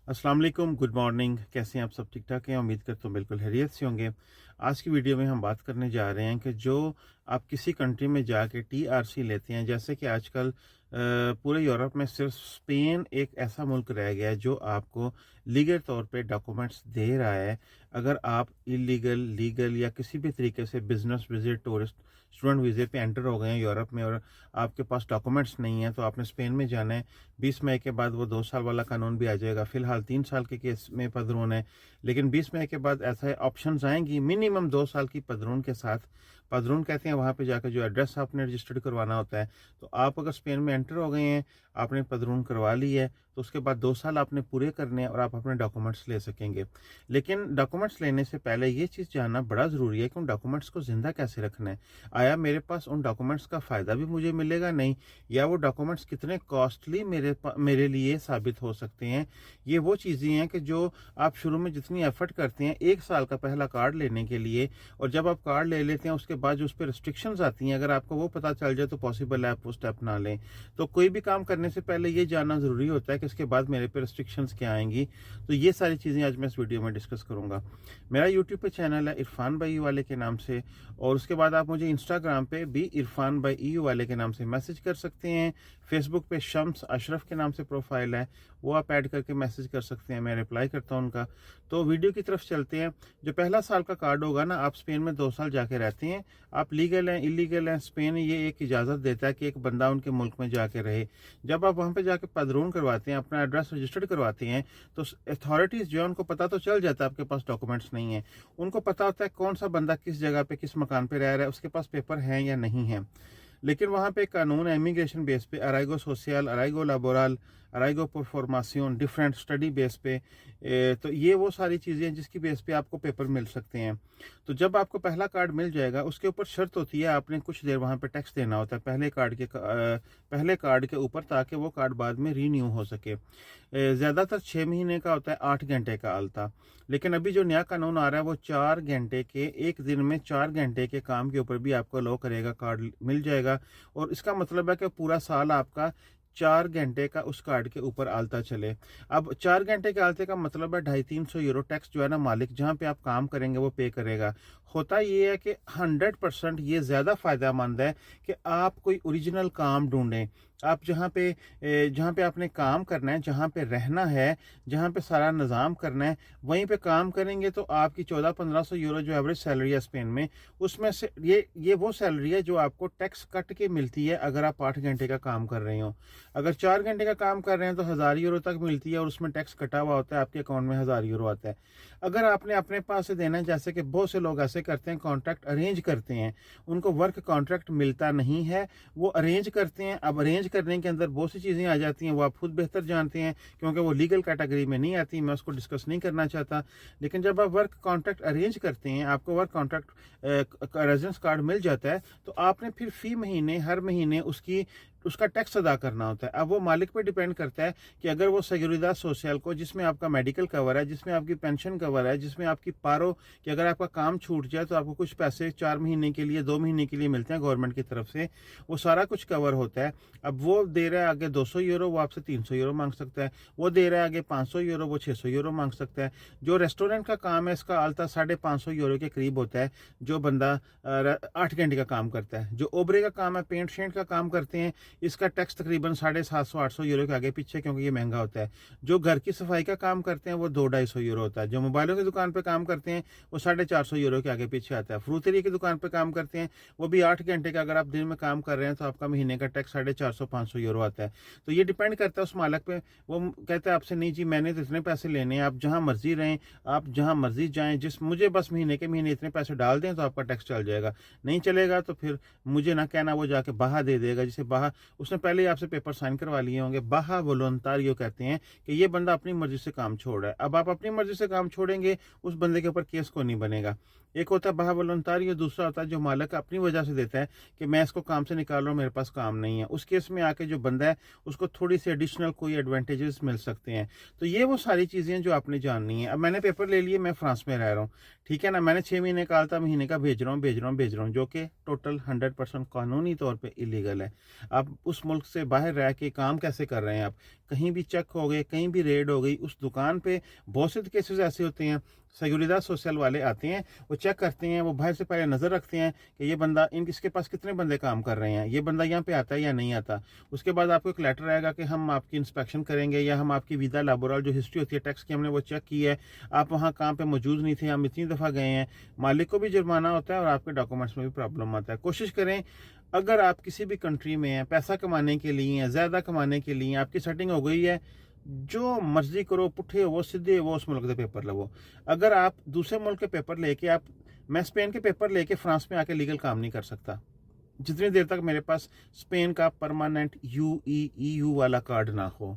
अस्सलाम वालेकुम, good morning. कैसे हैं आप? सब ठीक ठाक हैं? उम्मीद करता हूँ बिल्कुल खैरियत से होंगे। आज की वीडियो में हम बात करने जा रहे हैं कि जो आप किसी कंट्री में जाके टीआरसी लेते हैं, जैसे कि आजकल पूरे यूरोप में सिर्फ स्पेन एक ऐसा मुल्क रह गया है जो आपको लीगल तौर पे डॉक्यूमेंट्स दे रहा है। अगर आप इलीगल, लीगल या किसी भी तरीके से बिजनेस विजिट, टूरिस्ट, स्टूडेंट वीज़े पे एंटर हो गए हैं यूरोप में और आपके पास डॉक्यूमेंट्स नहीं है, तो आपने स्पेन में जाना है। 20 मई के बाद वो 2 साल वाला कानून भी आ जाएगा। फ़िलहाल 3 साल के केस में पदरून है, लेकिन 20 मई के बाद ऐसे ऑप्शंस आएँगी मिनिमम 2 साल की पदरून के साथ। पदरून कहते हैं वहाँ पे जाकर जो एड्रेस आपने रजिस्टर्ड करवाना होता है। तो आप अगर स्पेन में एंटर हो गए हैं, आपने पदरून करवा ली है, तो उसके बाद 2 साल आपने पूरे करने हैं और आप अपने डॉक्यूमेंट्स ले सकेंगे। लेकिन डॉक्यूमेंट्स लेने से पहले ये चीज़ जानना बड़ा ज़रूरी है कि उन डॉक्यूमेंट्स को ज़िंदा कैसे रखना है। आया मेरे पास उन डॉक्यूमेंट्स का फ़ायदा भी मुझे मिलेगा? नहीं। या वो डॉक्यूमेंट्स कितने कॉस्टली मेरे लिए साबित हो सकते हैं। ये वो चीज़ें हैं कि जो आप शुरू में जितनी एफ़र्ट करते हैं 1 साल का पहला कार्ड लेने के लिए, और जब आप कार्ड ले लेते हैं उसके बाद जो उस पे रिस्ट्रिक्शंस आती हैं, अगर आपको वो पता चल जाए तो पॉसिबल है आप वो स्टेप ना लें। तो कोई भी काम करने से पहले ये जानना ज़रूरी होता है कि इसके बाद मेरे पे रिस्ट्रिक्शंस क्या आएँगी। तो ये सारी चीज़ें आज मैं इस वीडियो में डिस्कस करूँगा। मेरा यूट्यूब पे चैनल है इरफान भाई वाले के नाम से, और उसके बाद आप मुझे इंस्टाग्राम पे भी इरफान भाई ईयू वाले के नाम से मैसेज कर सकते हैं। फेसबुक पे शम्स अशरफ के नाम से प्रोफाइल है, वो आप ऐड करके मैसेज कर सकते हैं, मैं रिप्लाई करता हूँ उनका। तो वीडियो की तरफ चलते हैं। जो पहला साल का कार्ड होगा ना, आप स्पेन में 2 साल जाके रहते हैं, आप लीगल हैं, इलीगल हैं, स्पेन ये एक इजाज़त देता है कि एक बंदा उनके मुल्क में जाके रहे। जब आप वहाँ पे जाके पदरून करवाते हैं, अपना एड्रेस रजिस्टर्ड करवाते हैं, तो अथॉरिटीज़ जो है उनको पता तो चल जाता है आपके पास डॉक्यूमेंट्स नहीं है। उनको पता होता है कौन सा बंदा किस जगह पे, किस मकान पे रह रहा है, उसके पास पेपर हैं या नहीं है। लेकिन वहाँ पे एक कानून है इमिग्रेशन बेस पे, अराइगो सोशल, अराइगो लाबोरल, अराइगो por फॉर्माción, डिफरेंट स्टडी बेस पे। तो ये वो सारी चीज़ें हैं जिसकी बेस पे आपको पेपर मिल सकते हैं। तो जब आपको पहला कार्ड मिल जाएगा, उसके ऊपर शर्त होती है, आपने कुछ देर वहाँ पे टैक्स देना होता है पहले कार्ड के ऊपर, ताकि वो कार्ड बाद में रीन्यू हो सके। ज़्यादातर 6 महीने का होता है, 8 घंटे का अलता। लेकिन अभी जो नया कानून आ रहा है वो 4 घंटे के, 1 दिन में 4 घंटे के काम के ऊपर भी आपको अलाउ करेगा, कार्ड मिल जाएगा। और इसका मतलब है कि पूरा साल आपका 4 घंटे का उस कार्ड के ऊपर आलता चले। अब 4 घंटे के आलते का मतलब है 250-300 यूरो टैक्स जो है ना, मालिक जहाँ पे आप काम करेंगे वो पे करेगा। होता ये है कि 100% ये ज़्यादा फ़ायदेमंद है कि आप कोई ओरिजिनल काम ढूँढें। आप जहाँ पे आपने काम करना है, जहाँ पे रहना है, जहाँ पे सारा निज़ाम करना है, वहीं पे काम करेंगे तो आपकी 1400-1500 यूरो जो एवरेज सैलरी है स्पेन में, उसमें से ये वो सैलरी है जो आपको टैक्स कट के मिलती है अगर आप 8 घंटे का काम कर रहे हो। अगर 4 घंटे का काम कर रहे हैं तो 1000 यूरो तक मिलती है और उसमें टैक्स कटा हुआ होता है, आपके अकाउंट में 1000 यूरो आता है। अगर आपने अपने पास से देना है, जैसे कि बहुत से लोग ऐसे करते हैं, कॉन्ट्रैक्ट अरेंज करते हैं, उनको वर्क कॉन्ट्रैक्ट मिलता नहीं है, वो अरेंज करते हैं। अब अरेंज करने के अंदर बहुत सी चीज़ें आ जाती हैं, वो आप खुद बेहतर जानते हैं क्योंकि वो लीगल कैटेगरी में नहीं आती, मैं उसको डिस्कस नहीं करना चाहता। लेकिन जब आप वर्क कॉन्ट्रैक्ट अरेंज करते हैं, आपको वर्क कॉन्ट्रैक्ट रेजिडेंस कार्ड मिल जाता है, तो आपने फिर फी महीने, हर महीने उसका टैक्स अदा करना होता है। अब वो मालिक पे डिपेंड करता है कि अगर वो सेक्युरिटी सोशल को, जिसमें आपका मेडिकल कवर है, जिसमें आपकी पेंशन कवर है, जिसमें आपकी पारो, कि अगर आपका काम छूट जाए तो आपको कुछ पैसे 4 महीने के लिए, 2 महीने के लिए मिलते हैं गवर्नमेंट की तरफ से, वो सारा कुछ कवर होता है। अब वो दे रहा है आगे 200 यूरो, वो आपसे 300 यूरो मांग सकता है। वो दे रहा है आगे 500 यूरो, वो 600 यूरो मांग सकता है। जो रेस्टोरेंट का काम है, इसका आलता 550 यूरो के करीब होता है, जो बंदा 8 घंटे का काम करता है। जो ओबरे का काम है, पेंट शेंट का काम करते हैं, इसका टैक्स तकरीबन 750-800 यूरो के आगे पीछे, क्योंकि ये महंगा होता है। जो घर की सफाई का काम करते हैं वो 200-250 यूरो होता है। जो मोबाइलों की दुकान पे काम करते हैं वो 450 यूरो के आगे पीछे आता है। फ्रूटरी की दुकान पे काम करते हैं, वो भी 8 घंटे का अगर आप दिन में काम कर रहे हैं तो आपका महीने का टैक्स 450-500 यूरो आता है। तो ये डिपेंड करता है उस मालिक पे। वो कहता है आपसे, नहीं जी मैंने तो इतने पैसे लेने हैं, आप जहाँ मर्जी रहें, आप जहाँ मर्जी जाएं, मुझे बस महीने के महीने इतने पैसे डाल दें तो आपका टैक्स चल जाएगा। नहीं चलेगा तो फिर मुझे ना कहना, वो जाके बाहा दे देगा, जिसे बाहा, उसने पहले ही आपसे पेपर साइन करवा लिए होंगे। बाहा वॉलंटारियो कहते हैं कि ये बंदा अपनी मर्जी से काम छोड़ रहा है। अब आप अपनी मर्जी से काम छोड़ेंगे, उस बंदे के ऊपर केस को नहीं बनेगा। एक होता है बाहा वॉलंटारियो, दूसरा होता है जो मालिक अपनी वजह से देता है कि मैं इसको काम से निकाल रहा हूँ, मेरे पास काम नहीं है। उस केस में आके जो बंदा है उसको थोड़ी सी एडिशनल कोई एडवांटेजेस मिल सकते हैं। तो ये वो सारी चीज़ें जो आपने जाननी है। अब मैंने पेपर ले लिए, मैं फ्रांस में रह रहा हूँ, ठीक है ना, मैंने 6 महीने का था, महीने का भेज रहा हूँ, जो कि टोटल 100% कानूनी तौर पर इलीगल है। आप उस मुल्क से बाहर रह के काम कैसे कर रहे हैं? आप कहीं भी चेक हो गए, कहीं भी रेड हो गई, उस दुकान पे बहुत से केसेस ऐसे होते हैं, सिक्योरिटी सोशल वाले आते हैं, वो चेक करते हैं, वो बाहर से पहले नज़र रखते हैं कि ये बंदा इसके पास कितने बंदे काम कर रहे हैं, ये बंदा यहाँ पे आता है या नहीं आता। उसके बाद आपको एक लेटर आएगा कि हम आपकी इंस्पेक्शन करेंगे, या हम आपकी वीज़ा लाबोरल जो हिस्ट्री होती है टैक्स की, हमने वो चेक की है, आप वहाँ काम पे मौजूद नहीं थे, हम इतनी दफ़ा गए हैं। मालिक को भी जुर्माना होता है और आपके डॉक्यूमेंट्स में भी प्रॉब्लम आता है। कोशिश करें, अगर आप किसी भी कंट्री में हैं, पैसा कमाने के लिए हैं, ज़्यादा कमाने के लिए, आपकी सेटिंग हो गई है, जो मर्जी करो, पुठे हो सीधे हो, उस मुल्क के पेपर लवो। अगर आप दूसरे मुल्क के पेपर लेके मैं स्पेन के पेपर लेके फ्रांस में आके लीगल काम नहीं कर सकता जितनी देर तक मेरे पास स्पेन का परमानेंट EU वाला कार्ड ना हो।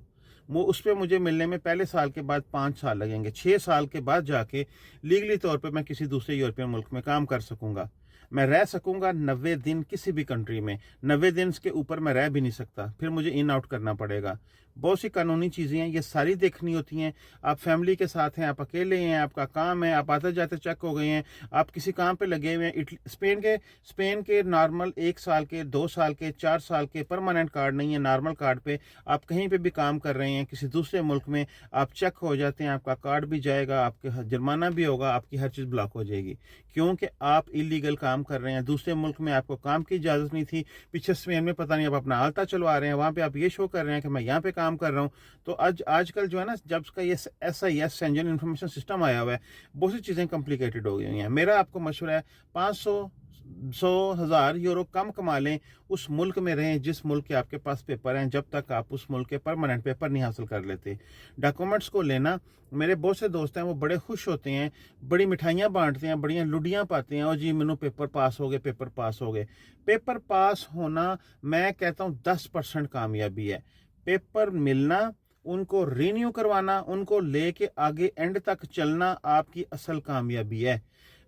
वो उस पर मुझे मिलने में पहले साल के बाद 5 साल लगेंगे, 6 साल के बाद जाके लीगली तौर पे मैं किसी दूसरे यूरोपियन मुल्क में काम कर सकूंगा। मैं रह सकूंगा 90 दिन किसी भी कंट्री में, 90 दिन के ऊपर मैं रह भी नहीं सकता, फिर मुझे इन आउट करना पड़ेगा। बहुत सी कानूनी चीज़ें हैं, ये सारी देखनी होती हैं। आप फैमिली के साथ हैं, आप अकेले हैं, आपका काम है, आप आते जाते चेक हो गए हैं, आप किसी काम पे लगे हुए हैं। स्पेन के नॉर्मल 1 साल के, 2 साल के, 4 साल के परमानेंट कार्ड नहीं है, नॉर्मल कार्ड पे आप कहीं पे भी काम कर रहे हैं किसी दूसरे मुल्क में, आप चेक हो जाते हैं, आपका कार्ड भी जाएगा, आपके जुर्माना भी होगा, आपकी हर चीज़ ब्लॉक हो जाएगी, क्योंकि आप इलीगल काम कर रहे हैं। दूसरे मुल्क में आपको काम की इजाज़त नहीं थी, पीछे स्पेन में पता नहीं आप अपना आलता चलवा रहे हैं, वहाँ पे आप ये शो कर रहे हैं कि मैं यहाँ पे काम कर रहा हूँ। तो आजकल जो है ना, जब का ये SIS इंडियन इंफॉर्मेशन सिस्टम आया हुआ है, बहुत सी चीज़ें कॉम्प्लिकेटेड हो गई हैं। मेरा आपको मशवरा है, 500 100,000 यूरो कम कमा लें, उस मुल्क में रहें जिस मुल्क के आपके पास पेपर हैं, जब तक आप उस मुल्क के परमानेंट पेपर नहीं हासिल कर लेते। डॉक्यूमेंट्स को लेना, मेरे बहुत से दोस्त हैं, वो बड़े खुश होते हैं, बड़ी मिठाइयाँ बांटते हैं, बढ़िया लुडियाँ पाते हैं, और जी मैनू पेपर पास हो गए, पेपर पास हो गए। पेपर पास होना, मैं कहता हूँ 10% कामयाबी है। पेपर मिलना, उनको रीन्यू करवाना, उनको लेके आगे एंड तक चलना आपकी असल कामयाबी है।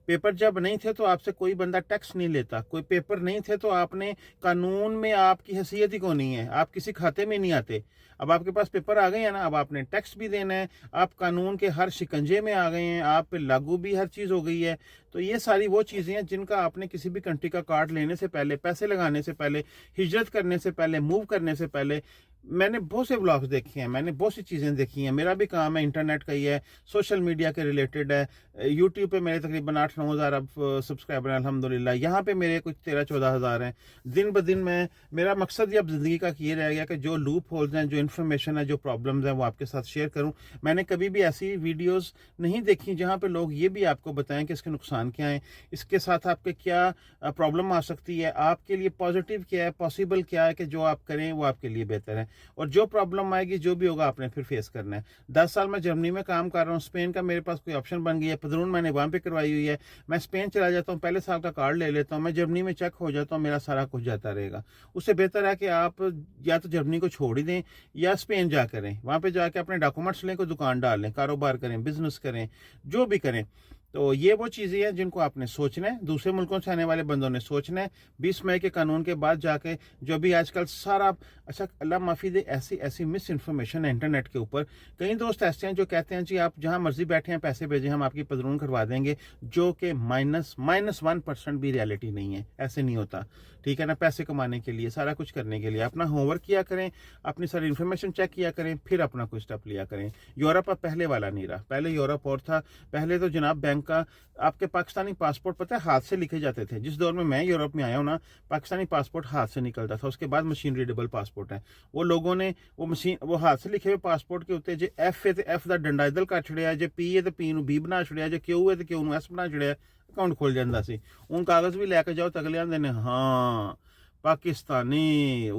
पेपर जब नहीं थे तो आपसे कोई बंदा टैक्स नहीं लेता, कोई पेपर नहीं थे तो आपने कानून में आपकी हैसियत ही को नहीं है, आप किसी खाते में नहीं आते। अब आपके पास पेपर आ गए हैं ना, अब आपने टैक्स भी देना है, आप कानून के हर शिकंजे में आ गए हैं, आप पे लागू भी हर चीज़ हो गई है। तो ये सारी वो चीज़ें हैं जिनका आपने किसी भी कंट्री का कार्ड लेने से पहले, पैसे लगाने से पहले, हिजरत करने से पहले, मूव करने से पहले, मैंने बहुत से ब्लॉग्स देखे हैं, मैंने बहुत सी चीज़ें देखी हैं। मेरा भी काम है इंटरनेट का ही है, सोशल मीडिया के रिलेटेड है। यूट्यूब पे मेरे तकरीबन 8-9 हज़ार अब सब्सक्राइबर हैं अल्हम्दुलिल्लाह। यहाँ पे मेरे कुछ 13-14 हज़ार हैं। दिन ब दिन मेरा मकसद ही अब ज़िंदगी का ये रह गया कि जो लूप होल्स हैं, जो इन्फॉर्मेशन है, जो प्रॉब्लम्स हैं, वो आपके साथ शेयर करूँ। मैंने कभी भी ऐसी वीडियोज़ नहीं देखी जहाँ पर लोग ये भी आपको बताएं कि इसके नुकसान क्या हैं, इसके साथ आपके क्या प्रॉब्लम आ सकती है, आपके लिए पॉजिटिव क्या है, पॉसिबल क्या है कि जो आप करें वो आपके लिए बेहतर है, और जो प्रॉब्लम आएगी, जो भी होगा, आपने फिर फेस करना है। 10 साल मैं जर्मनी में काम कर रहा हूँ, स्पेन का मेरे पास कोई ऑप्शन बन गई है, पदरून मैंने वहाँ पे करवाई हुई है, मैं स्पेन चला जाता हूँ, पहले साल का कार्ड ले लेता हूँ, मैं जर्मनी में चेक हो जाता हूँ, मेरा सारा कुछ जाता रहेगा। उससे बेहतर है कि आप या तो जर्मनी को छोड़ ही दें या स्पेन जा करें, वहाँ पर जाके अपने डॉक्यूमेंट्स लें, कोई दुकान डाल लें, कारोबार करें, बिजनेस करें, जो भी करें। तो ये वो चीज़ें हैं जिनको आपने सोचना है, दूसरे मुल्कों से आने वाले बंदों ने सोचना है। 20 मई के कानून के बाद जाके जो भी आजकल सारा, अच्छा अल्लाह माफ़ी दे, ऐसी मिस इन्फॉर्मेशन है इंटरनेट के ऊपर। कई दोस्त ऐसे हैं जो कहते हैं जी आप जहां मर्जी बैठे हैं, पैसे भेजें, हम आपकी पदरून करवा देंगे, जो कि -1% भी रियलिटी नहीं है। ऐसे नहीं होता, ठीक है ना। पैसे कमाने के लिए, सारा कुछ करने के लिए अपना होमवर्क किया करें, अपनी सारी इन्फॉर्मेशन चेक किया करें, फिर अपना कोई स्टेप लिया करें। यूरोप अब पहले वाला नहीं रहा, पहले यूरोप और था। पहले तो जनाब बैंक का, आपके पाकिस्तानी पासपोर्ट पता है हाथ से लिखे जाते थे। जिस दौर में मैं यूरोप में आया हूँ ना, पाकिस्तानी पासपोर्ट हाथ से निकलता था, उसके बाद मशीन रीडेबल पासपोर्ट है। वो लोगों ने वो हाथ से लिखे हुए पासपोर्ट के उत्ते जे F है तो F का डंडा इधर कर छड़िया, जे P है तो P नूं B बना छड़िया, जे Q है तो Q नूं S बना छड़िया, अकाउंट खुल जाता सी। उन कागज़ भी लैके जाओ तो अगले आंदे ने हाँ Pakistani,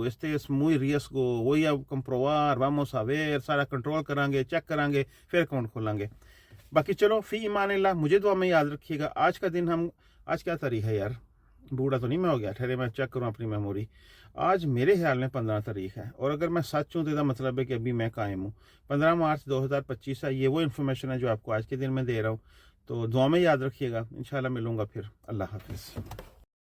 este muy riesgo, voy a comprobar, vamos a ver, सारा कंट्रोल करांगे, चेक करांगे, फिर अकाउंट खोलेंगे। बाकी चलो, फी ईमान अल्लाह, मुझे दुआ में याद रखिएगा। आज का दिन आज क्या तारीख है यार, बूढ़ा तो नहीं मैं हो गया, ठहरे मैं चेक करूँ अपनी मेमोरी। आज मेरे ख्याल में 15 तारीख है, और अगर मैं सच हूँ तो इसका मतलब है कि अभी मैं कायम हूँ। 15 मार्च 2025 है, ये वो इन्फॉर्मेशन है जो आपको आज के दिन में दे रहा हूँ। तो दुआ में याद रखिएगा, इंशाल्लाह मिलूँगा फिर। अल्लाह हाफिज़।